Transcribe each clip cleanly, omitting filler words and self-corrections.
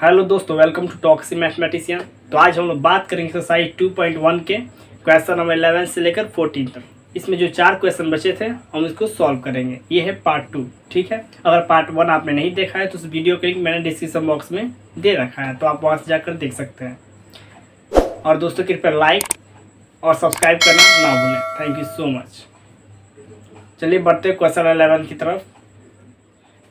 Hello दोस्तों, welcome to taxi mathematician. तो आज हम लोग बात करेंगे एक्सरसाइज 2.1 के क्वेश्चन नंबर 11 से लेकर 14 तक। इसमें जो 4 क्वेश्चन बचे थे हम इसको सॉल्व करेंगे। ये है पार्ट 2, ठीक है। अगर पार्ट 1 आपने नहीं देखा है तो उस वीडियो का लिंक मैंने डिस्क्रिप्शन बॉक्स में दे रखा है, तो आप वहाँ से जाकर देख सकते हैं। और दोस्तों कृपया लाइक और सब्सक्राइब करना ना भूलें। Thank you so much. चलिए बढ़ते क्वेश्चन 11 की तरफ।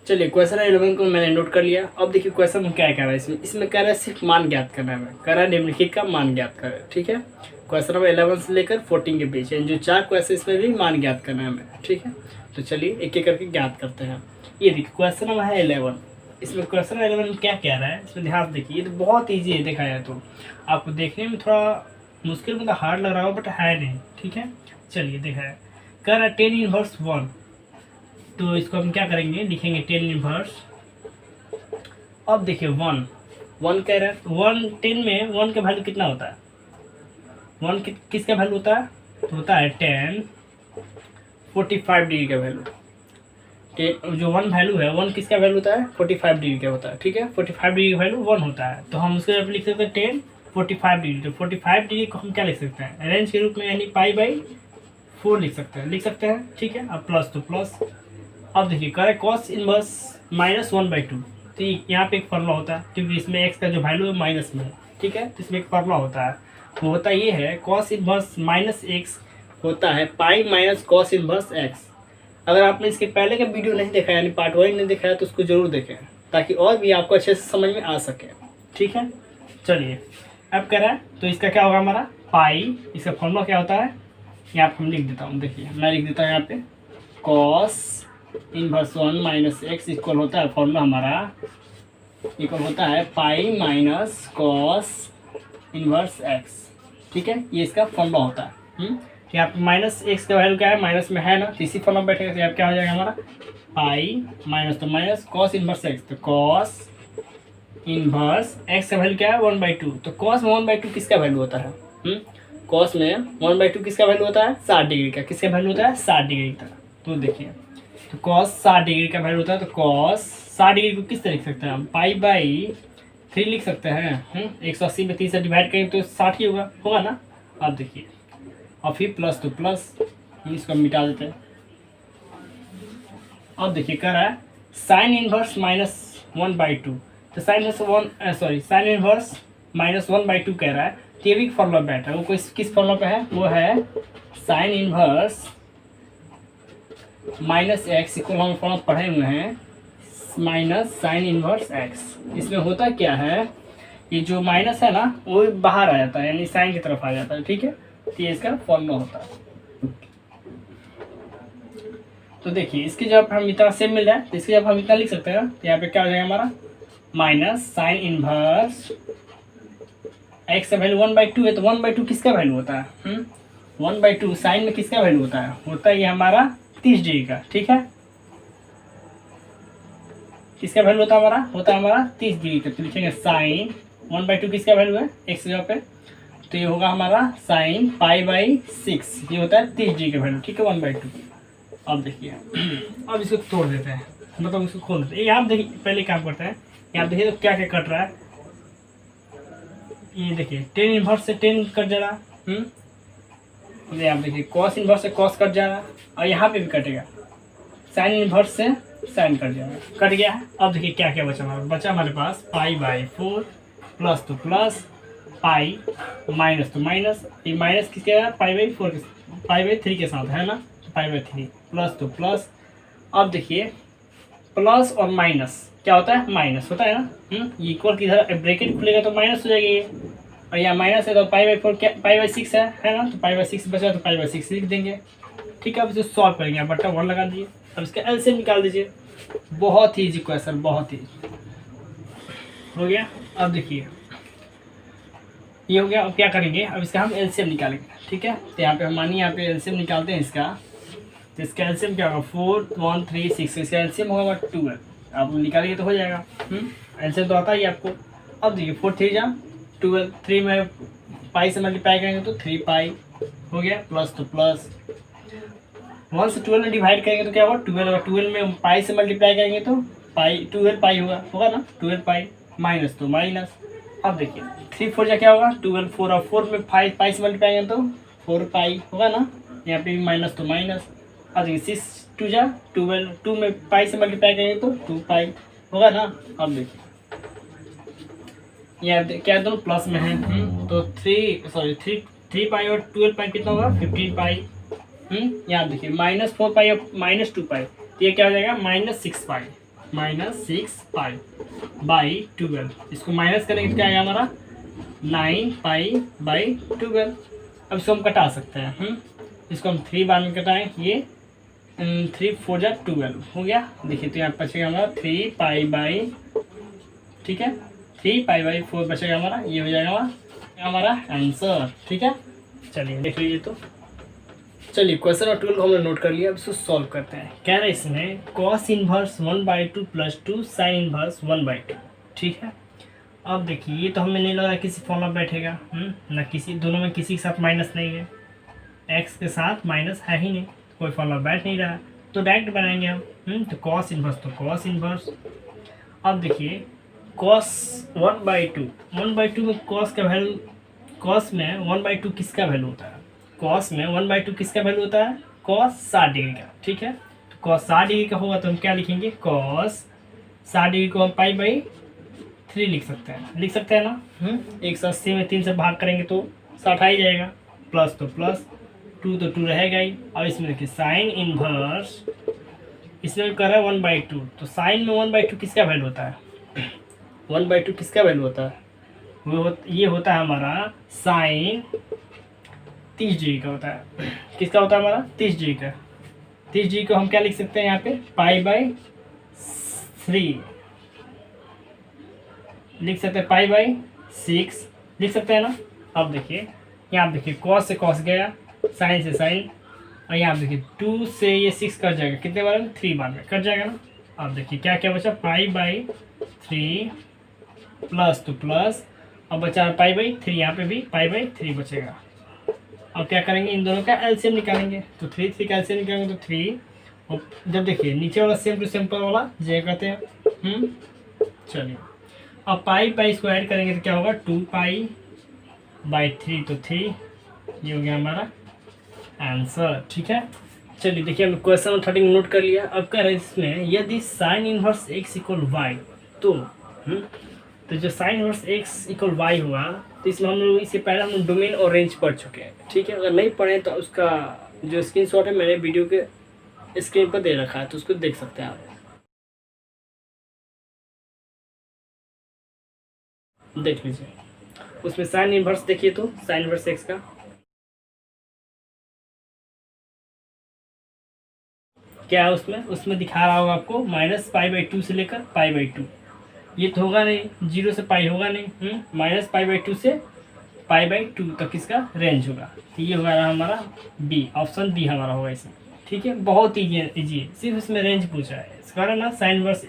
चलिए क्वेश्चन 11 को मैंने नोट कर लिया। अब देखिए क्वेश्चन में क्या कह रहा है। इसमें कह रहा है सिर्फ मान ज्ञात करना है, कह रहा है निम्नलिखित का मान ज्ञात करें, ठीक है। क्वेश्चन नंबर 11 से लेकर 14 के बीच है। जो 4 क्वेश्चन इसमें भी मान ज्ञात करना है हमें, ठीक है। तो चलिए एक एक करके ज्ञात करते हैं। ये देखिए क्वेश्चन नंबर है 11। इसमें क्वेश्चन 11 में क्या कह रहा है, इसमें ध्यान देखिए। ये तो बहुत ईजी है, देखा जाए तो आपको देखने में थोड़ा मुश्किल मतलब हार्ड लग रहा हो, बट है नहीं, ठीक है। चलिए देखा है, कह रहा है 10 इनवर्स 1। तो इसको हम क्या करेंगे, लिखेंगे 10 इनवर्स। अब देखिए 1 कह रहा है। 10 में 1 का वैल्यू कितना होता है? 1 किसका वैल्यू होता है? तो होता है 10 45 डिग्री का वैल्यू। जो 1 वैल्यू है, 1 किसका वैल्यू होता है? 45 डिग्री का होता है, ठीक है। 45 डिग्री का वैल्यू 1 होता है। तो हम उसको यहाँ पे लिख सकते हैं 10 45 डिग्री। तो 45 डिग्री को हम क्या लिख सकते हैं? रेंज के रूप में, यानी π/4 लिख सकते हैं, ठीक है। अब प्लस तो प्लस। अब देखिए कह रहे कॉस इनवर्स -1/2। तो यहाँ पे एक फॉर्मूला होता है, क्योंकि इसमें एक्स का जो वैल्यू है माइनस में है, ठीक है। तो इसमें एक फॉर्मूला होता है, वो होता ये है कॉस इनवर्स -x होता है π - कॉस इनवर्स x। अगर आपने इसके पहले का वीडियो नहीं देखा, यानी पार्ट 1 नहीं देखा है, तो उसको जरूर देखें, ताकि और भी आपको अच्छे से समझ में आ सके, ठीक है। चलिए अब कह रहा है, तो इसका क्या होगा हमारा पाई। इसका फॉर्मूला क्या होता है, यहाँ पर हम लिख देता हूँ। देखिए मैं लिख देता हूँ यहाँ पे, कॉस इनवर्स 1 - x इक्वल होता है, फॉर्मूला हमारा इक्वल होता है π - कॉस इनवर्स x, ठीक है। ये इसका फॉर्मूला होता है। तो यहाँ पे -x का वैल्यू क्या है, माइनस में है ना, तो इसी फॉर्मूला में बैठेगा। तो यहाँ क्या हो जाएगा हमारा पाई माइनस तो माइनस कॉस इनवर्स x। तो कॉस इनवर्स x का वैल्यू क्या है 1/2। तो कॉस में 1/2 किसका वैल्यू होता है? कॉस में 1/2 किसका वैल्यू होता है? 60 डिग्री का। किसका वैल्यू होता है? 60 डिग्री का। तो देखिए, तो कॉस 60 डिग्री का वैल्यू होता है। तो कॉस 60 डिग्री को किस तरह लिख सकते हैं हम? π/3 लिख सकते हैं। 180 में 3 से डिवाइड करेंगे तो 60 ही होगा ना। अब देखिए, और फिर प्लस तो प्लस, इसको मिटा देते हैं। अब देखिए कह रहा है साइन इनवर्स -1/2। तो साइन इनवर्स -1/2 कह रहा है। तो ये भी फॉर्मूला बैठा है, वो किस फॉर्मूला पे है? वो है साइन इनवर्स -x इक्वल, हम फॉर्मूला पढ़े हुए हैं, माइनस साइन इनवर्स x। इसमें होता क्या है, ये जो माइनस है ना, वो बाहर आ जाता है, यानी साइन की तरफ आ जाता है, ठीक है। तो ये इसका फॉर्मूला होता है। तो देखिए इसके जब हम इतना सेम मिल जाए, तो इसके जब हम इतना लिख सकते हैं, तो यहाँ पे क्या हो जाएगा हमारा माइनस साइन इनवर्स x का वैल्यू 1/2 है। तो 1/2 किसका वैल्यू होता है? 1/2 साइन में किसका वैल्यू होता है? होता है ये हमारा 30 डिग्री का, ठीक है। किसका वैल्यू होता है हमारा? होता है हमारा 30 डिग्री का। तो लिखेंगे साइन 1/2 किसका वैल्यू है? x की जगह पे। तो ये होगा हमारा साइन π/6। ये होता है 30 डिग्री का वैल्यू, ठीक है, 1/2। अब देखिए, अब इसको तोड़ देते हैं, मतलब इसको खोल देते हैं। यहाँ देखिए पहले काम करते हैं। यहाँ देखिए तो क्या क्या कट रहा है। ये देखिए 10 इनवर्स से 10 कट जा रहा है। आप देखिए कॉस इनवर्स से कॉस कट जा रहा है, और यहाँ पे भी कटेगा। साइन इनवर्स से साइन कट जाएगा, कट गया है। अब देखिए क्या क्या बचा हमारे पास π/4 प्लस तो प्लस, पाई माइनस तो माइनस। ये माइनस किसके है? π/3 के साथ है ना, π/3 प्लस तो प्लस। अब देखिए प्लस और माइनस क्या होता है? माइनस होता है ना। इक्वल की इधर ब्रैकेट खुलेगा तो माइनस हो जाएगी ये, और यहाँ माइनस है तो π/4 क्या π/6 है ना। तो π/6 बचा तो π/6 लिख देंगे, ठीक है। अब इसे सॉल्व करेंगे, आप बट्टा 1 लगा दिए। अब इसका एलसीएम निकाल दीजिए। बहुत ही इजी क्वेश्चन, बहुत ही हो गया। अब देखिए ये हो गया। अब क्या करेंगे, अब इसका हम एलसीएम निकालेंगे, ठीक है। तो यहाँ पे हम मानिए यहाँ पे एलसीएम निकालते हैं इसका। तो इसका एलसीएम क्या होगा? 4 1 3 6। इसका एलसीएम होगा 12। आप निकालेंगे तो हो जाएगा। एलसीएम तो आता ही आपको। अब देखिए 4 3 जा 12, 3 में पाई से मल्टीप्लाई करेंगे तो 3 पाई हो गया, प्लस तो प्लस। 1 से 12 में डिवाइड करेंगे तो क्या होगा? 12 होगा। 12 में पाई से मल्टीप्लाई करेंगे तो पाई 12 पाई होगा ना, 12 पाई। माइनस तो माइनस। अब देखिए 3 4 जा क्या होगा 12, 4 और 4 में 5 पाई से मल्टीप्लाई करें तो 4 पाई होगा ना, यहाँ पे भी माइनस तो माइनस। अब देखिए 6 2 जा 12, 2 में पाई से मल्टीप्लाई करेंगे तो 2 पाई होगा ना। अब देखिए यहाँ क्या दोनों प्लस में है, तो 3 पाई और 12 पाई कितना होगा 15 पाई। यहाँ देखिए -4 पाई और -2 पाई, तो ये क्या हो जाएगा -6 पाई, -6 पाई बाई 12। इसको माइनस करेंगे तो क्या आएगा हमारा 9 पाई बाई 12। अब इसको हम कटा सकते हैं, इसको हम 3 बार में कटाएं, ये 3 4 जा 12 हो गया। देखिए तो यहाँ बचेगा हमारा 3 पाई बाई, ठीक है 3 पाई बाई 4 बचेगा हमारा, ये हो जाएगा हमारा आंसर। ठीक है चलिए देख लीजिए। तो चलिए क्वेश्चन और 12 को हमने नोट कर लिया, अब इसको सॉल्व करते हैं। कह रहे हैं इसमें cos इनवर्स 1/2 + 2 sin इनवर्स 1/2। ठीक है अब देखिए ये तो हमें नहीं लगा किसी फॉर्मूला बैठेगा, ना किसी, दोनों में किसी के साथ माइनस नहीं है, x के साथ माइनस है ही नहीं, कोई फॉर्मूला बैठ नहीं रहा, तो डायरेक्ट बनाएंगे हम। तो cos इनवर्स तो cos इनवर्स। अब देखिए cos 1/2 में cos का वैल्यू, cos में 1/2 किसका वैल्यू होता है, cos में 1/2 किसका वैल्यू होता है cos 60 डिग्री का। ठीक है तो cos 60 डिग्री का होगा तो हम क्या लिखेंगे cos 60 डिग्री को हम π/3 लिख सकते हैं ना। 180 में 3 से भाग करेंगे तो 60 आ ही जाएगा, प्लस तो प्लस 2 तो 2 रहेगा ही। और इसमें देखिए साइन इनवर्स, इसमें कर रहा है 1/2, तो साइन में 1/2 किसका वैल्यू होता है 1/2 किसका वैल्यू होता है, ये होता है हमारा साइन 30 डिग्री का होता है। किसका होता है हमारा 30 डिग्री का। 30 डिग्री को हम क्या लिख सकते हैं यहाँ पे π/3 लिख सकते हैं, π/6 लिख सकते हैं ना। अब देखिए यहाँ देखिए cos से cos गया, साइन से साइन, और यहाँ देखिए 2 से ये 6 कट जाएगा, कितने बार में 3 बार में कट जाएगा ना। अब देखिए क्या क्या बचा π/3 प्लस तो प्लस, अब बचा π/3, यहाँ पे भी π/3 बचेगा। अब क्या करेंगे इन दोनों का एलसीएम निकालेंगे, तो 3 का एलसीएम निकालेंगे तो 3, और जब देखिए नीचे वाला सेम टू सिंपल वाला जे कहते हैं। चलिए अब पाई इसको ऐड करेंगे तो क्या होगा 2π/3, तो 3, ये हो गया हमारा आंसर। ठीक है चलिए देखिए हमने क्वेश्चन 13 नोट कर लिया। अब कह रहे हैं इसमें यदि साइन इनवर्स x = y, तो जो साइन इनवर्स x = y हुआ, तो इसमें हम लोग इससे पहले हम डोमेन और रेंज पढ़ चुके हैं। ठीक है अगर नहीं पढ़े तो उसका जो स्क्रीनशॉट है मैंने वीडियो के स्क्रीन पर दे रखा है, तो उसको देख सकते हैं आप। देख लीजिए उसमें साइन इनवर्स देखिए, तो साइन इनवर्स x का क्या है उसमें दिखा रहा होगा आपको -π/2 से लेकर π/2। ये तो होगा नहीं, 0 से पाई होगा नहीं, -π/2 से π/2 तक इसका रेंज होगा, तो ये होगा हमारा बी, ऑप्शन बी हमारा होगा इसमें। ठीक है बहुत ईजी है, सिर्फ इसमें रेंज पूछा है। कह रहा ना साइन इनवर्स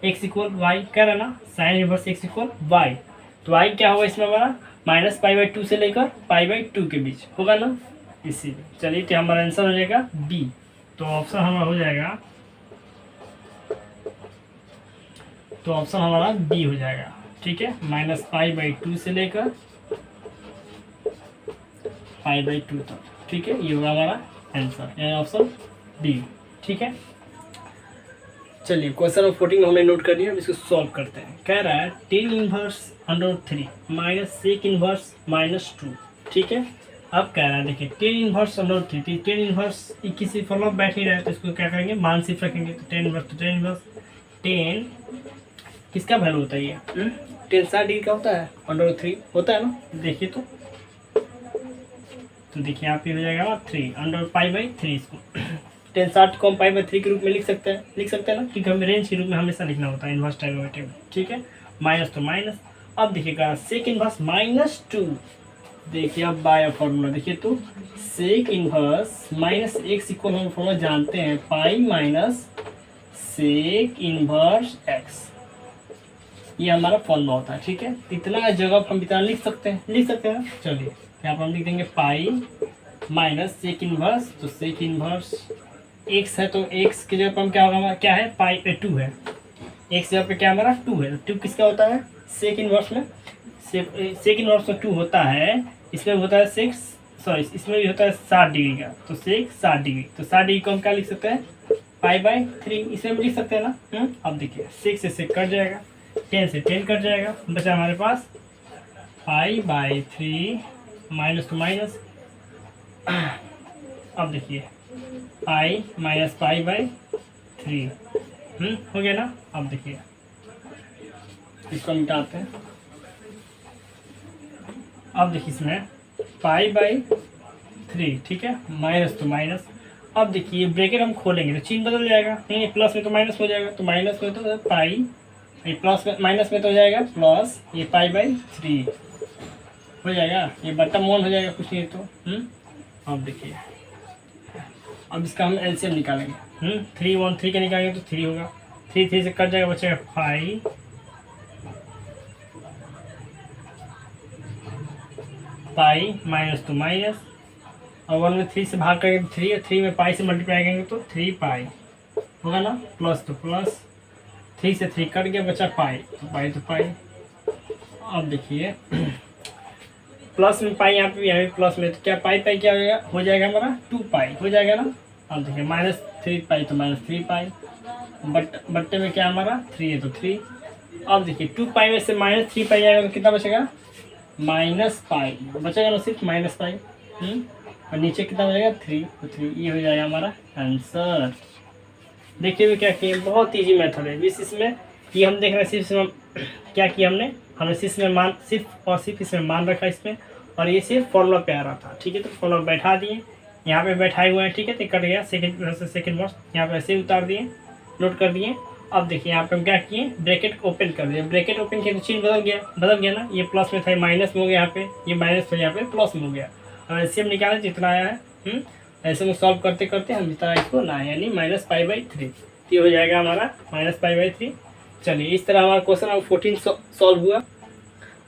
x = y, कह रहा ना साइन इनवर्स x = y, तो y क्या होगा इसमें हमारा -π/2 से लेकर π/2 के बीच होगा ना, इसीलिए। चलिए तो हमारा आंसर हो जाएगा बी, तो ऑप्शन हमारा हो जाएगा, तो ऑप्शन हमारा बी हो जाएगा। ठीक है -π/2 से लेकर π/2 तक। ठीक है ये होगा हमारा आंसर, यानी ऑप्शन बी। ठीक है चलिए क्वेश्चन 14 हमने नोट कर लिया, अब इसको सॉल्व करते हैं। कह रहा है tan इनवर्स √3 - sec इनवर्स -2। ठीक है अब कह रहा है देखिए tan इनवर्स √3, tan इनवर्स किसी फॉर्मूला में बैठ नहीं रहा है, तो इसको क्या करेंगे मान सिर्फ रखेंगे, तो tan इनवर्स tan किसका वैल्यू होता है, ये tan 60 डिग्री का होता है, √3 होता है ना। देखिए तो देखिए यहाँ पे हो जाएगा 3 √π/3, इसको tan 60 को हम π/3 के रूप में लिख सकते हैं ना, क्योंकि हमें रेंज के रूप में हमेशा लिखना होता है इनवर्स ट्रायंगोमेट्री में। ठीक है माइनस तो माइनस। अब देखिएगा सेक इनवर्स -2, देखिए अब बाय फॉर्मूला देखिए, तो सेक इनवर्स -x इक्वल हम फॉर्मूला जानते हैं π - सेक इनवर्स x, ये हमारा फॉर्मूला होता है। ठीक है इतना जगह हम इतना लिख सकते हैं। चलिए यहाँ पर हम लिख देंगे π - सेक इनवर्स, तो सेक इनवर्स x है, तो x की जगह पर हम क्या होगा, क्या है π/2 है, x जगह पे क्या हमारा 2 है, तो 2 किसका होता है सेक इनवर्स में, सेक इनवर्स में 2 होता है, इसमें होता है 6, सॉरी इसमें भी होता है 60 डिग्री का, तो सेक 60 डिग्री, तो 60 डिग्री को हम क्या लिख सकते हैं π/3, इसमें भी लिख सकते हैं ना। अब देखिए 6 से सेक कट जाएगा, 10 से 10 कट जाएगा, बचा हमारे पास π/3 माइनस टू माइनस। अब देखिए i माइनस π/3 हो गया ना। अब देखिए इसको मिटाते हैं। अब देखिए इसमें π/3, ठीक है, माइनस टू माइनस। अब देखिए ब्रैकेट हम खोलेंगे तो चिन्ह बदल जाएगा, नहीं प्लस में तो माइनस हो जाएगा, तो माइनस में तो पाई, ये प्लस में माइनस में तो हो जाएगा प्लस, ये π/3 हो जाएगा, ये बटम 1 हो जाएगा, कुछ नहीं तो। अब देखिए अब इसका हम एलसीएम निकालेंगे। 3 1 3 का निकालेंगे तो 3 होगा, 3 3 से कट जाएगा, बचेगा 5 पाई माइनस टू माइनस, और 1 में 3 से भाग करेंगे तो 3 है, 3 में पाई से मल्टीप्लाई करेंगे तो 3 पाई होगा ना, प्लस तो प्लस, 3 से 3 कट गया, बचा पाई, तो पाई तो पाई। अब देखिए प्लस में पाई यहाँ पे प्लस में, तो क्या पाई क्या हो जाएगा हमारा 2 पाई हो जाएगा ना। अब देखिए माइनस 3 पाई तो माइनस 3 पाई, बट्टे में क्या हमारा 3 है तो 3। अब देखिए 2 पाई में से माइनस 3 पाई आएगा तो कितना बचेगा माइनस पाई, बचेगा ना सिर्फ माइनस पाई। और नीचे कितना बचेगा 3, तो 3, ये हो जाएगा हमारा आंसर। देखिए भी क्या किए, बहुत ईजी मेथड है। इसमें ये हम देख रहे हैं सिर्फ इसमें क्या किया हमने सिर्फ में मान, सिर्फ और सिर्फ इसमें मान रखा इसमें, और ये सिर्फ फॉर्मूला पे आ रहा था, ठीक है। तो फॉर्मूला बैठा दिए, यहाँ पे बैठाए हुए हैं, ठीक है, तो कट गया सेकंड बॉक्स, यहाँ पे ऐसे उतार दिए, नोट कर दिए। अब देखिए यहाँ पे हम क्या किए, ब्रैकेट ओपन कर दिए, ब्रैकेट ओपन किया तो चिन्ह बदल गया ना, ये प्लस में था माइनस में हो गया, यहाँ पे ये माइनस था यहाँ पे प्लस में हो गया। और ऐसे हम निकालें जितना आया है, ऐसे में सॉल्व करते करते हम जितना इसको ना, यानी माइनस π/3, ये हो जाएगा हमारा माइनस π/3। चलिए इस तरह हमारा क्वेश्चन अब 14 सॉल्व हुआ।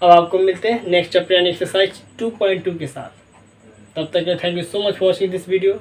अब आपको मिलते हैं नेक्स्ट चैप्टर यानी एक्सरसाइज 2.2 के साथ। तब तक thank you so much for watching this video.